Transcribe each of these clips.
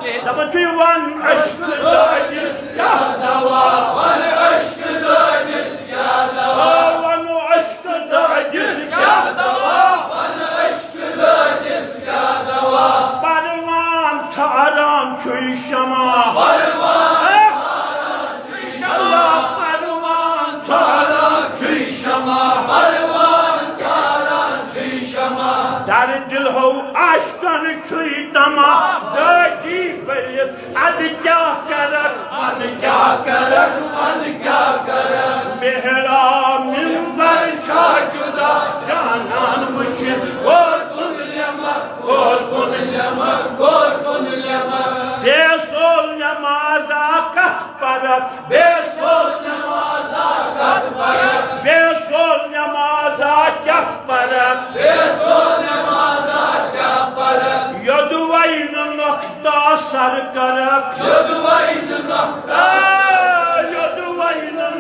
دپان چھُ ون عشقہٕ دٲدِس کیٛاہ دوا ون عشقہٕ دٲدِس کیٛاہ دوا ون عشقہٕ دٲدِس کیٛاہ دوا ون عشقہٕ دٲدِس کیٛاہ دوا پروان ژھاران چھُے شمع پروان ژھاران چھُے شمع در دل ہو عاشقن چھُے تما دٲدی بٔلِتھ اَدٕ کیٛاہ کرکھ محراب ممبر چھا جُدا جانان وٕچھِتھ غور کُن لیٚمر بے سول نمازا کتھ پرکھ بے سول نمازا کیٛاہ پرکھ یوٚدوَے نہٕ نۄقطہ سر کرکھ یوٚدوَے نہٕ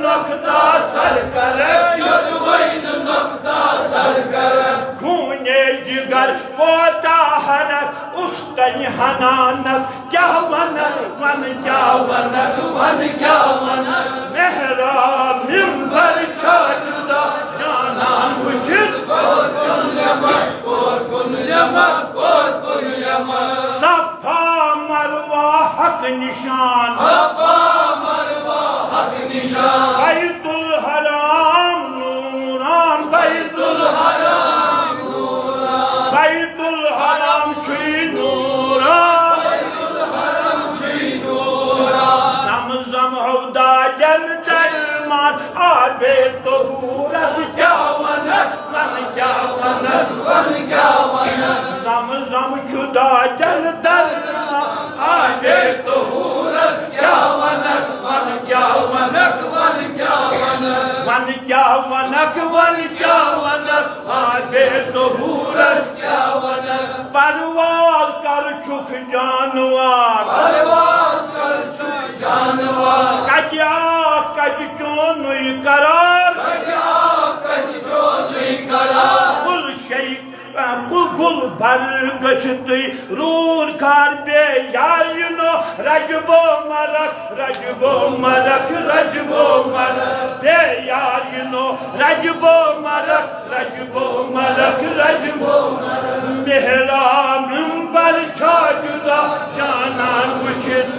نۄقطہ سر کرکھ خوٗنے جگر کوتاہ حرکھ اُس کنہِ حنانس کیٛاہ ونکھ محراب ممبر چھا جُدا جانان وٕچھِتھ صفا مروہ حق نشان بیت الحرام نوران بیت الحرام چھُے نوران زمزم ہودا جل درمان آبے طہورس کیٛاہ ونکھ زمزم چھُدا جل درمان آبے طہورس کیٛاہ ونکھ آبے طہورس کیٛاہ ونکھ پرواز کر چھُکھ جانوار کتہِ چونُے قرار گُل بھر گٔژھِتھ تُہۍ روٗد کھار بے یارِنو رجبو مرکھ بے یارِنو رجبو مرکھ محراب ممبر چھا جُدا جانان وٕچھِتھ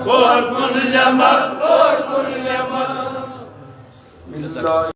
غور کُن لیٚمر